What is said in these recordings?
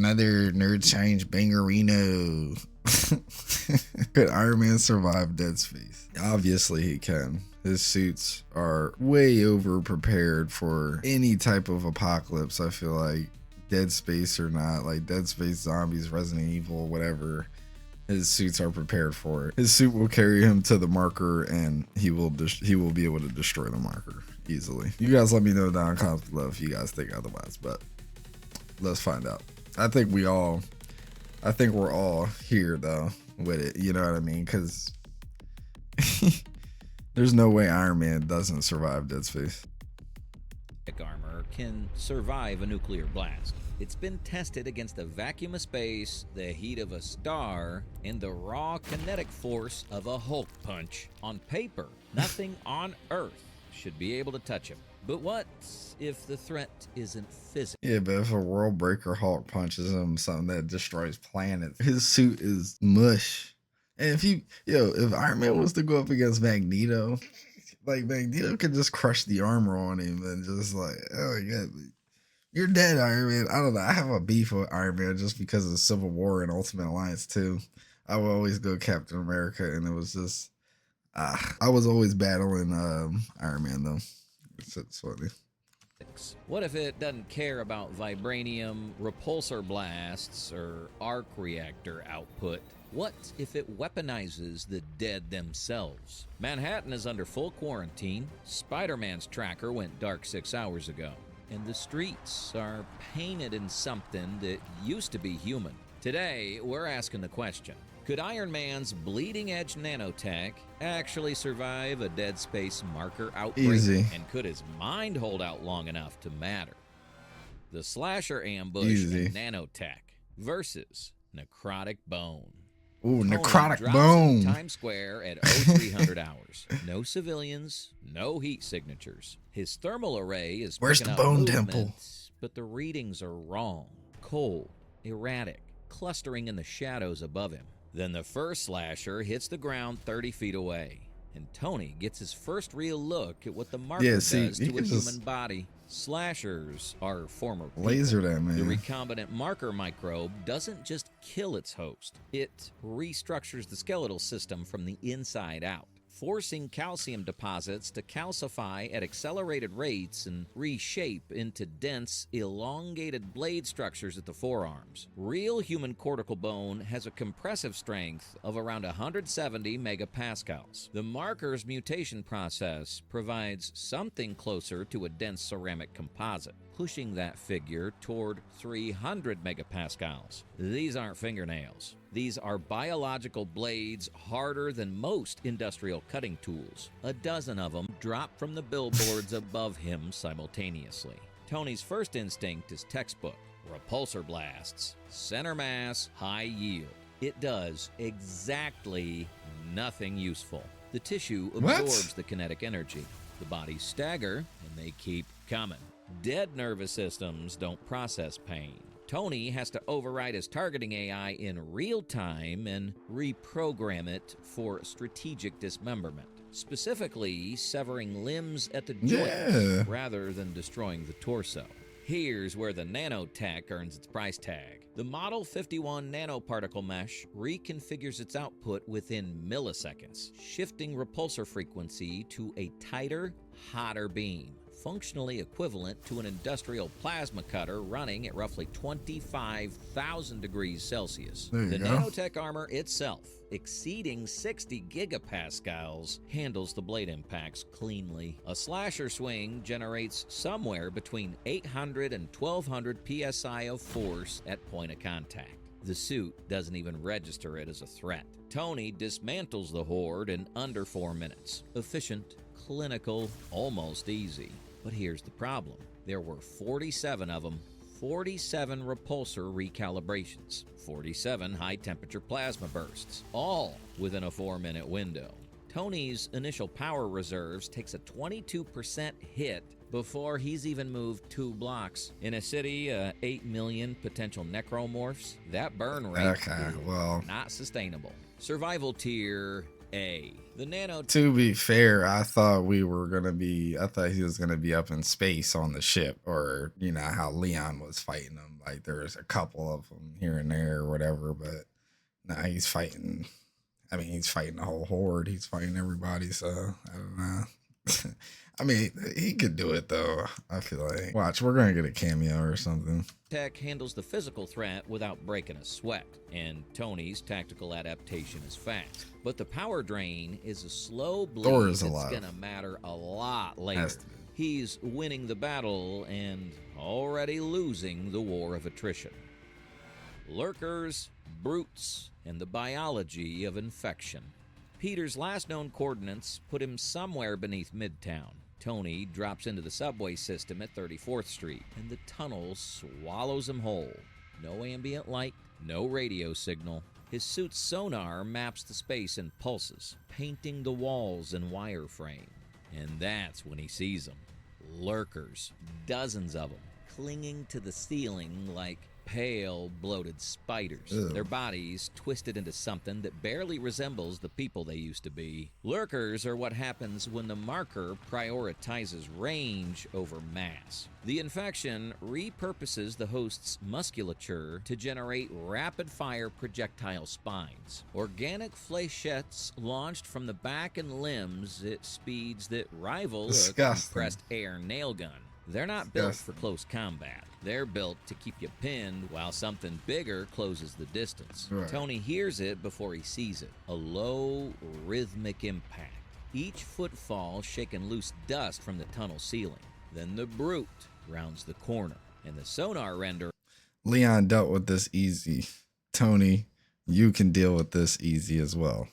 another nerd science bangerino. Could Iron Man survive dead space? Obviously he can. His suits are way over prepared for any type of apocalypse. I feel like dead space or not, like Dead Space, zombies, Resident Evil, whatever. His suits are prepared for it. His suit will carry him to the marker, and he will be able to destroy the marker easily. You guys let me know down in the comments below if you guys think otherwise, but let's find out. I think we're all here though with it. You know what I mean? Because there's no way Iron Man doesn't survive dead space. Armor can survive a nuclear blast. It's been tested against the vacuum of space, the heat of a star, and the raw kinetic force of a Hulk punch. On paper, nothing on Earth should be able to touch him. But what if the threat isn't physical? Yeah, but if a world breaker Hulk punches him, something that destroys planets, his suit is mush. And if Iron Man was to go up against Magneto, like Magneto could just crush the armor on him and just like, oh yeah, you're dead, Iron Man. I don't know. I have a beef with Iron Man just because of Civil War and Ultimate Alliance too. I would always go Captain America, and it was just I was always battling Iron Man though. It's funny. What if it doesn't care about vibranium, repulsor blasts, or arc reactor output? What if it weaponizes the dead themselves? Manhattan is under full quarantine. Spider-Man's tracker went dark 6 hours ago. And the streets are painted in something that used to be human. Today, we're asking the question, could Iron Man's bleeding-edge nanotech actually survive a dead space marker outbreak? Easy. And could his mind hold out long enough to matter? The slasher ambush Easy. and nanotech versus necrotic bone. Ooh, Tony necrotic drops bone. into Times Square at 0300 hours. No civilians, no heat signatures. His thermal array is Where's picking the up bone movement, temple? but the readings are wrong. Cold, erratic, clustering in the shadows above him. Then the first slasher hits the ground 30 feet away, and Tony gets his first real look at what the marker does to a human body. Slashers are former people. Laser that man. The recombinant marker microbe doesn't just kill its host, it restructures the skeletal system from the inside out, forcing calcium deposits to calcify at accelerated rates and reshape into dense, elongated blade structures at the forearms. Real human cortical bone has a compressive strength of around 170 megapascals. The marker's mutation process provides something closer to a dense ceramic composite, pushing that figure toward 300 megapascals. These aren't fingernails. These are biological blades harder than most industrial cutting tools. A dozen of them drop from the billboards above him simultaneously. Tony's first instinct is textbook. Repulsor blasts. Center mass, high yield. It does exactly nothing useful. The tissue absorbs the kinetic energy. The bodies stagger, and they keep coming. Dead nervous systems don't process pain. Tony has to override his targeting AI in real time and reprogram it for strategic dismemberment, specifically severing limbs at the joints rather than destroying the torso. Here's where the nanotech earns its price tag. The Model 51 nanoparticle mesh reconfigures its output within milliseconds, shifting repulsor frequency to a tighter, hotter beam, functionally equivalent to an industrial plasma cutter running at roughly 25,000 degrees Celsius. The nanotech armor itself, exceeding 60 gigapascals, handles the blade impacts cleanly. A slasher swing generates somewhere between 800 and 1200 psi of force at point of contact. The suit doesn't even register it as a threat. Tony dismantles the horde in under 4 minutes. Efficient, clinical, almost easy. But here's the problem. There were 47 of them, 47 repulsor recalibrations, 47 high-temperature plasma bursts, all within a 4-minute window. Tony's initial power reserves takes a 22% hit before he's even moved 2 blocks. In a city, 8 million potential necromorphs, that burn rate is not sustainable. Survival tier A. The nano... To be fair, I thought he was gonna be up in space on the ship, or you know how Leon was fighting them. Like there's a couple of them here and there or whatever, but now he's fighting. I mean, he's fighting the whole horde. He's fighting everybody. So I don't know. I mean, he could do it though. I feel like. Watch, we're gonna get a cameo or something. Tech handles the physical threat without breaking a sweat, and Tony's tactical adaptation is fast. But the power drain is a slow bleed that's gonna matter a lot later. He's winning the battle and already losing the war of attrition. Lurkers, brutes, and the biology of infection. Peter's last known coordinates put him somewhere beneath Midtown. Tony drops into the subway system at 34th Street, and the tunnel swallows him whole. No ambient light, no radio signal. His suit's sonar maps the space in pulses, painting the walls in wireframe. And that's when he sees them. Lurkers, dozens of them, clinging to the ceiling like pale, bloated spiders. Ew. Their bodies twisted into something that barely resembles the people they used to be. Lurkers are what happens when the marker prioritizes range over mass. The infection repurposes the host's musculature to generate rapid-fire projectile spines. Organic fléchettes launched from the back and limbs at speeds that rival a compressed air nail gun. They're not built for close combat. They're built to keep you pinned while something bigger closes the distance. Right. Tony hears it before he sees it. A low, rhythmic impact. Each footfall shaking loose dust from the tunnel ceiling. Then the brute rounds the corner, and the sonar render... Leon dealt with this easy. Tony, you can deal with this easy as well.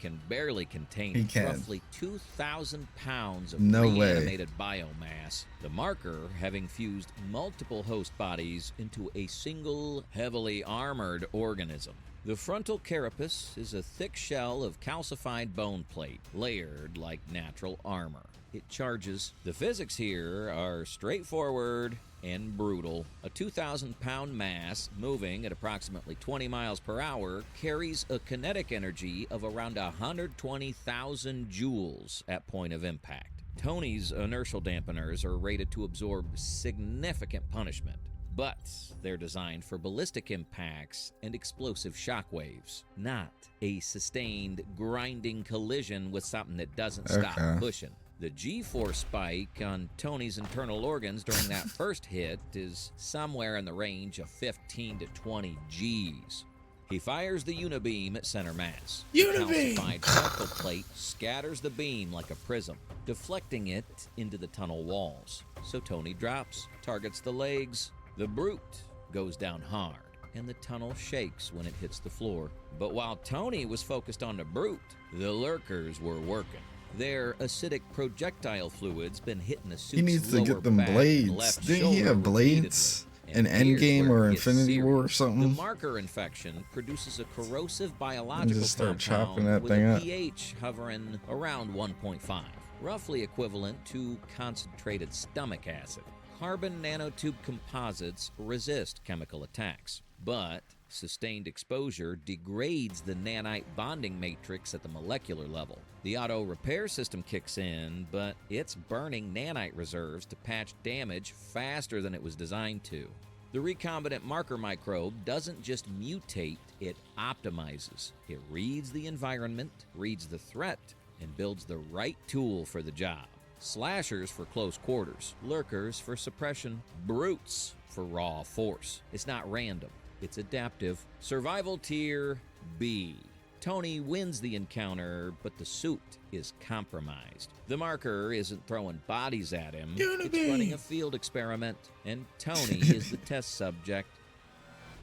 Can barely contain roughly 2,000 pounds of reanimated biomass, the marker having fused multiple host bodies into a single, heavily armored organism. The frontal carapace is a thick shell of calcified bone plate, layered like natural armor. It charges. The physics here are straightforward and brutal. A 2,000-pound mass moving at approximately 20 miles per hour carries a kinetic energy of around 120,000 joules at point of impact. Tony's inertial dampeners are rated to absorb significant punishment, but they're designed for ballistic impacts and explosive shockwaves, not a sustained, grinding collision with something that doesn't stop pushing. The G-force spike on Tony's internal organs during that first hit is somewhere in the range of 15 to 20 Gs. He fires the unibeam at center mass. Unibeam! The calcified frontal plate scatters the beam like a prism, deflecting it into the tunnel walls. So Tony drops, targets the legs. The brute goes down hard, and the tunnel shakes when it hits the floor. But while Tony was focused on the brute, the lurkers were working. Their acidic projectile fluids been hitting the suit's He needs to get them blades. Didn't he have blades in Endgame or Infinity War or something? The marker infection produces a corrosive biological just start chopping compound that with thing a up. pH hovering around 1.5, roughly equivalent to concentrated stomach acid. Carbon nanotube composites resist chemical attacks, but sustained exposure degrades the nanite bonding matrix at the molecular level. The auto repair system kicks in, but it's burning nanite reserves to patch damage faster than it was designed to. The recombinant marker microbe doesn't just mutate, it optimizes. It reads the environment, reads the threat, and builds the right tool for the job. Slashers for close quarters, lurkers for suppression, brutes for raw force. It's not random. It's adaptive. Survival tier B. Tony wins the encounter, but the suit is compromised. The marker isn't throwing bodies at him. It's running a field experiment, and Tony is the test subject.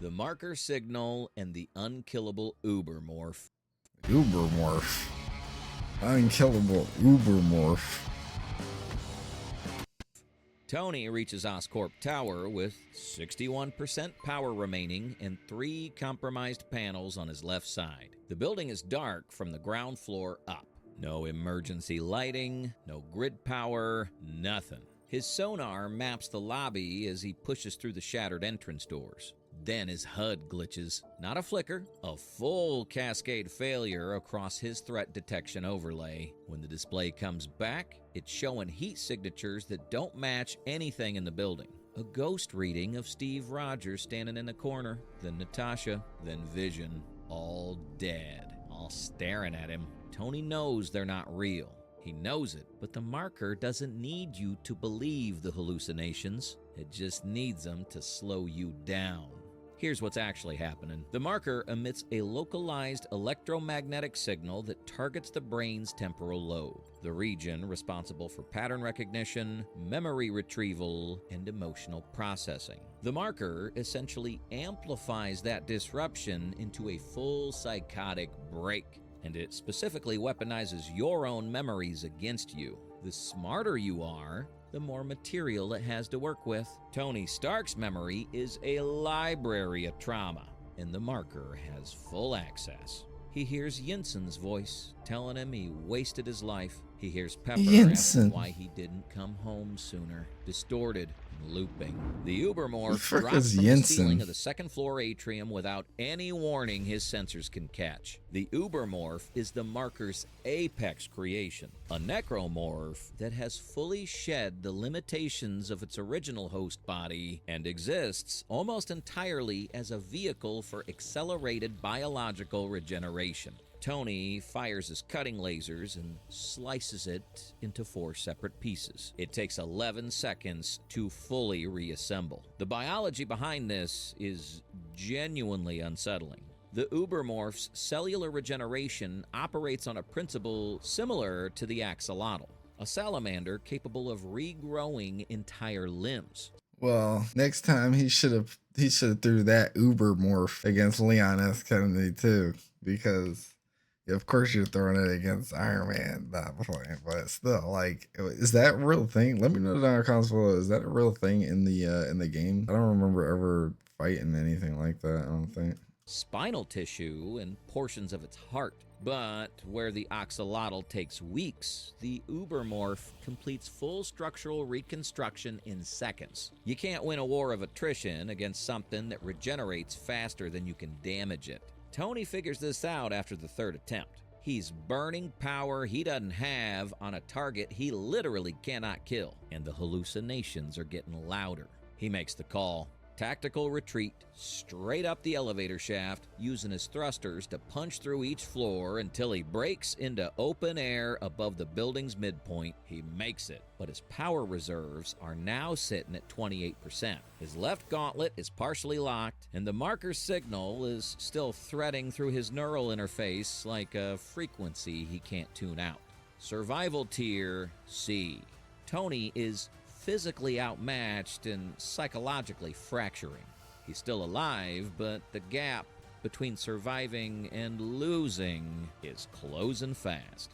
The marker signal and the unkillable Ubermorph. Ubermorph. Unkillable Ubermorph. Tony reaches Oscorp Tower with 61% power remaining and 3 compromised panels on his left side. The building is dark from the ground floor up. No emergency lighting, no grid power, nothing. His sonar maps the lobby as he pushes through the shattered entrance doors. Then his HUD glitches. Not a flicker, a full cascade failure across his threat detection overlay. When the display comes back, it's showing heat signatures that don't match anything in the building. A ghost reading of Steve Rogers standing in the corner, then Natasha, then Vision, all dead, all staring at him. Tony knows they're not real. He knows it, but the marker doesn't need you to believe the hallucinations. It just needs them to slow you down. Here's what's actually happening. The marker emits a localized electromagnetic signal that targets the brain's temporal lobe, the region responsible for pattern recognition, memory retrieval, and emotional processing. The marker essentially amplifies that disruption into a full psychotic break, and it specifically weaponizes your own memories against you. The smarter you are, the more material it has to work with. Tony Stark's memory is a library of trauma, and the marker has full access. He hears Jensen's voice telling him he wasted his life. He hears Pepper asking why he didn't come home sooner. Distorted and looping. The Ubermorph drops from the ceiling of the second floor atrium without any warning his sensors can catch. The Ubermorph is the marker's apex creation, a necromorph that has fully shed the limitations of its original host body and exists almost entirely as a vehicle for accelerated biological regeneration. Tony fires his cutting lasers and slices it into 4 separate pieces. It takes 11 seconds to fully reassemble. The biology behind this is genuinely unsettling. The Ubermorph's cellular regeneration operates on a principle similar to the axolotl, a salamander capable of regrowing entire limbs. Well, next time he should have threw that Ubermorph against Leon S. Kennedy too, because of course you're throwing it against Iron Man, not playing, but still, like, is that a real thing? Let me know down in the comments below. Is that a real thing in the game? I don't remember ever fighting anything like that, I don't think. Spinal tissue and portions of its heart. But where the axolotl takes weeks, the Ubermorph completes full structural reconstruction in seconds. You can't win a war of attrition against something that regenerates faster than you can damage it. Tony figures this out after the 3rd attempt. He's burning power he doesn't have on a target he literally cannot kill, and the hallucinations are getting louder. He makes the call. Tactical retreat straight up the elevator shaft, using his thrusters to punch through each floor until he breaks into open air above the building's midpoint. He makes it, but his power reserves are now sitting at 28%. His left gauntlet is partially locked, and the marker signal is still threading through his neural interface like a frequency he can't tune out. Survival tier C. Tony is physically outmatched and psychologically fracturing. He's still alive, but the gap between surviving and losing is closing fast.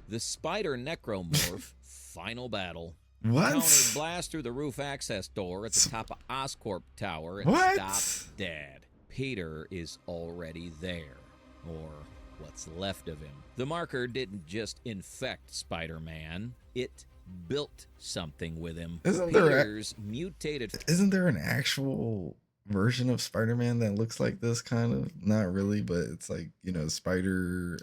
The Spider Necromorph final battle. What? Tony blasts through the roof access door at the top of Oscorp Tower and stops dead. Peter is already there, or what's left of him. The marker didn't just infect Spider-Man, it built something with him. Peter's mutated. Isn't there an actual version of Spider-Man that looks like this, kind of? Not really, but it's like, you know, spider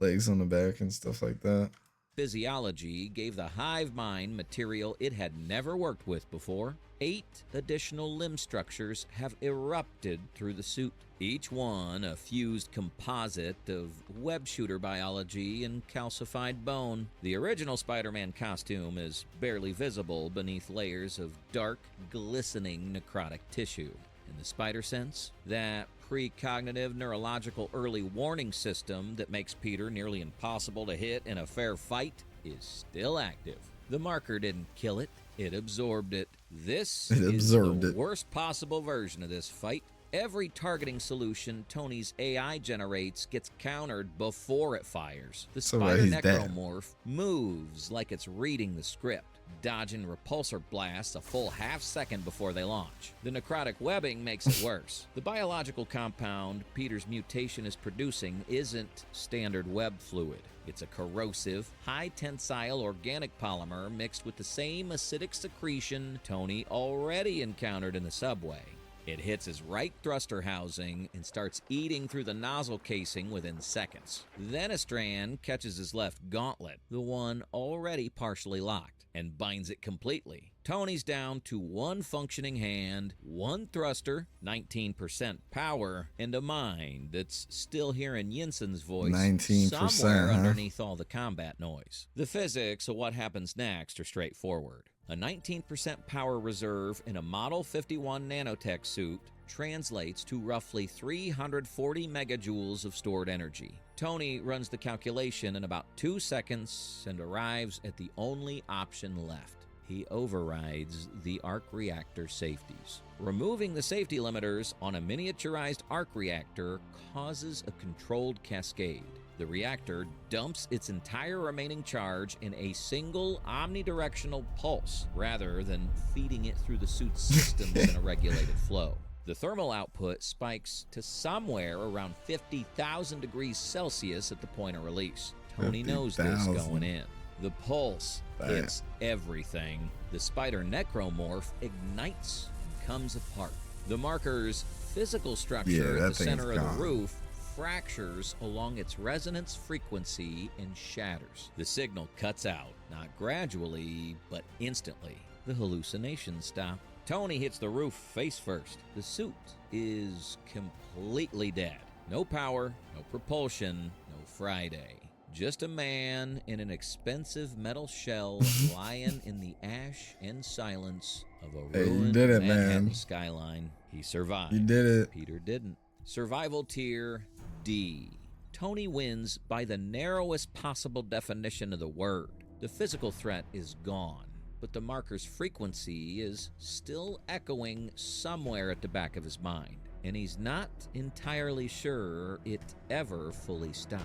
legs on the back and stuff like that. Physiology gave the hive mind material it had never worked with before. 8 additional limb structures have erupted through the suit, each one a fused composite of web shooter biology and calcified bone. The original Spider-Man costume is barely visible beneath layers of dark, glistening necrotic tissue. In the spider sense, that precognitive neurological early warning system that makes Peter nearly impossible to hit in a fair fight is still active. The marker didn't kill it, it absorbed it. This is the worst possible version of this fight. Every targeting solution Tony's AI generates gets countered before it fires. The Spider Necromorph moves like it's reading the script. dodging repulsor blasts a full half-second before they launch. The necrotic webbing makes it worse. The biological compound Peter's mutation is producing isn't standard web fluid. It's a corrosive, high-tensile organic polymer mixed with the same acidic secretion Tony already encountered in the subway. It hits his right thruster housing and starts eating through the nozzle casing within seconds. Then a strand catches his left gauntlet, the one already partially locked, and binds it completely. Tony's down to one functioning hand, one thruster, 19% power, and a mind that's still hearing Yinsen's voice 19%, somewhere underneath all the combat noise. The physics of what happens next are straightforward. A 19% power reserve in a Model 51 nanotech suit translates to roughly 340 megajoules of stored energy. Tony runs the calculation in about 2 seconds and arrives at the only option left. He overrides the arc reactor safeties. Removing the safety limiters on a miniaturized arc reactor causes a controlled cascade. The reactor dumps its entire remaining charge in a single omnidirectional pulse, rather than feeding it through the suit's systems in a regulated flow. The thermal output spikes to somewhere around 50,000 degrees Celsius at the point of release. Tony knows this going in. The pulse hits everything. The spider necromorph ignites and comes apart. The marker's physical structure at the center of the roof fractures along its resonance frequency and shatters. The signal cuts out, not gradually, but instantly. The hallucinations stop. Tony hits the roof face first. The suit is completely dead. No power, no propulsion, no Friday. Just a man in an expensive metal shell lying in the ash and silence of a ruined Manhattan skyline. He survived. You did it. Peter didn't. Survival tier D. Tony wins by the narrowest possible definition of the word. The physical threat is gone, but the marker's frequency is still echoing somewhere at the back of his mind, and he's not entirely sure it ever fully stopped.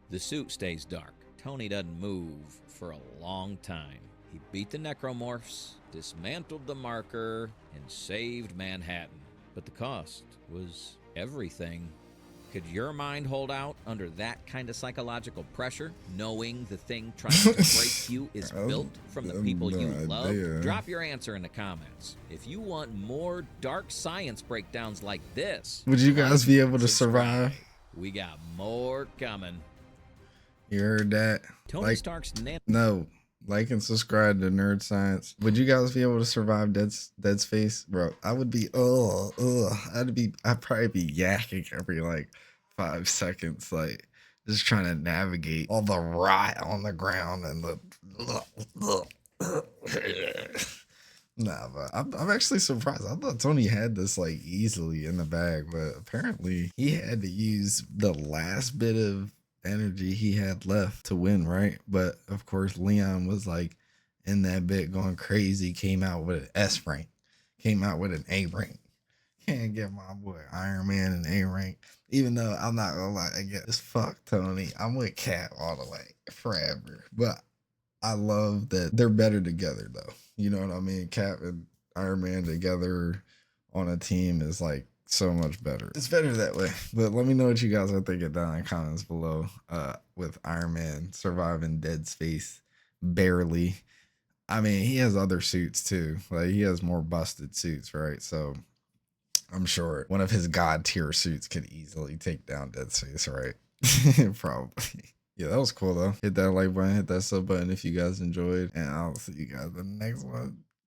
The suit stays dark. Tony doesn't move for a long time. He beat the necromorphs, dismantled the marker, and saved Manhattan. But the cost was everything. Could your mind hold out under that kind of psychological pressure, knowing the thing trying to break you is built from the people you love? Drop your answer in the comments. If you want more dark science breakdowns like this, would you guys be able to survive? We got more coming. You heard that? Tony Stark's no. Like and subscribe to Nerd Science. Would you guys be able to survive Dead Space? Bro, I would be, I'd probably be yakking every like 5 seconds, like just trying to navigate all the rot on the ground and the nah, but I'm actually surprised. I thought Tony had this like easily in the bag, but apparently he had to use the last bit of energy he had left to win, right? But of course Leon was like in that bit going crazy, came out with an S rank, came out with an A rank. Can't get my boy Iron Man an A rank, even though I'm not gonna lie, I guess fuck Tony, I'm with Cap all the way forever. But I love that they're better together though, you know what I mean? Cap and Iron Man together on a team is like so much better. It's better that way. But let me know what you guys are thinking down in the comments below, with Iron Man surviving Dead Space barely. I mean, he has other suits too. Like he has more busted suits, right? So I'm sure one of his god tier suits could easily take down Dead Space, right? Probably. Yeah, that was cool though. Hit that like button, hit that sub button if you guys enjoyed, and I'll see you guys in the next one.